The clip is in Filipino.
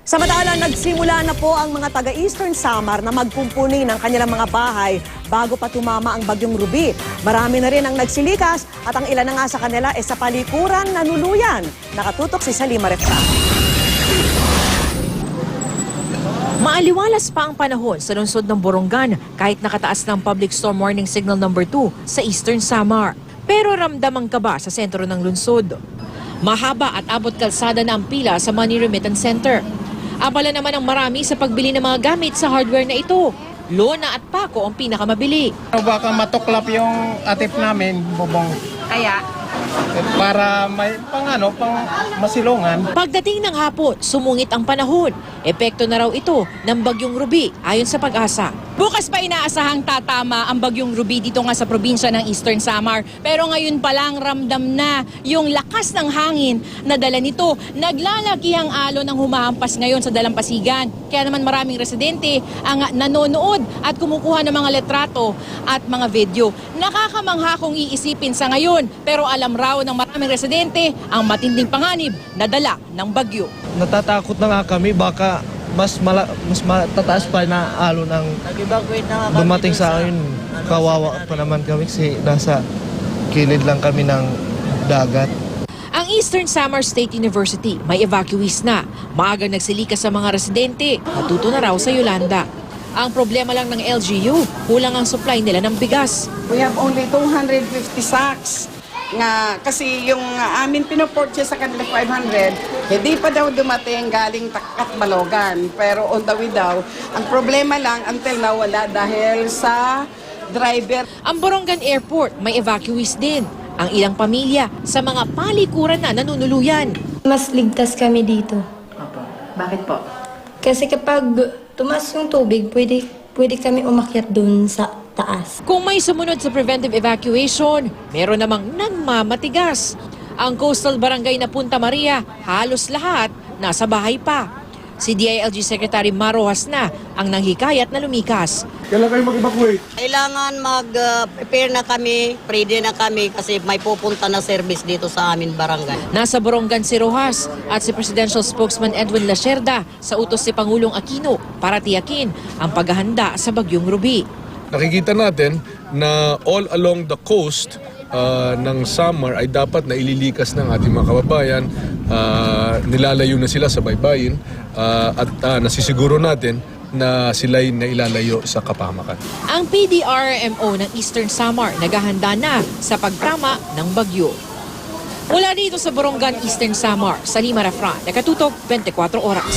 Samantala, nagsimula na po ang mga taga-Eastern Samar na magkumpuni ng kanilang mga bahay bago pa tumama ang bagyong Ruby. Marami na rin ang nagsilikas at ang ilan na nga sa kanila sa palikuran nanuluyan. Nakatutok si Salima Refra. Maaliwalas pa ang panahon sa lungsod ng Borongan kahit nakataas ng Public Storm Warning Signal No. 2 sa Eastern Samar. Pero ramdam ang kaba sa sentro ng lungsod. Mahaba at abot kalsada na ang pila sa Money Remittance Center. Abala naman ang marami sa pagbili ng mga gamit sa hardware na ito. Lona at pako ang pinakamabili. Baka matuklap yung atip namin, bubong. Kaya? Para may pang masilungan. Pagdating ng hapon, sumungit ang panahon. Epekto na raw ito ng bagyong Ruby ayon sa Pag-asa. Bukas pa inaasahang tatama ang bagyong Ruby dito nga sa probinsya ng Eastern Samar. Pero ngayon pa lang ramdam na yung lakas ng hangin na dala nito. Naglalaki ang alon ng humahampas ngayon sa dalampasigan. Kaya naman maraming residente ang nanonood at kumukuha ng mga letrato at mga video. Nakakamangha kung iisipin sa ngayon. Pero alam raw ng maraming residente ang matinding panganib na dala ng bagyo. Natatakot na nga kami, baka mas matataas pa na alon ang dumating sa akin. Kawawa pa naman kami kasi nasa kilid lang kami ng dagat. Ang Eastern Samar State University may evacuees na. Maagang nagsilikas sa mga residente. Matuto na raw sa Yolanda. Ang problema lang ng LGU, kulang ang supply nila ng bigas. We have only 250 sacks. Nga, kasi yung amin pinopurchase sa kanila 500, hindi pa daw dumating galing Balogan. Pero on the way daw, ang problema lang until now wala dahil sa driver. Ang Borongan Airport may evacuees din. Ang ilang pamilya sa mga palikuran na nanunuluyan. Mas ligtas kami dito. Opo. Bakit po? Kasi kapag tumaas yung tubig, pwede kami umakyat dun sa taas. Kung may sumunod sa preventive evacuation, meron namang nagmamatigas. Ang coastal barangay na Punta Maria, halos lahat nasa bahay pa. Si DILG Secretary Marojas na ang nanghikayat na lumikas. Kailan kayo mag-evacuate? Kailangan mag-prepare na kami, ready na kami kasi may pupunta na service dito sa amin barangay. Nasa Borongan si Rojas at si Presidential Spokesman Edwin Lacerda sa utos si Pangulong Aquino para tiyakin ang paghahanda sa bagyong Ruby. Nakikita natin na all along the coast ng Samar ay dapat na ililikas ng ating mga kababayan. Nilalayo na sila sa baybayin at nasisiguro natin na sila'y nailalayo sa kapahamakan. Ang PDRMO ng Eastern Samar naghahanda na sa pagtama ng bagyo. Mula dito sa Borongan, Eastern Samar, Salima Refra, Nakatutok, 24 Oras.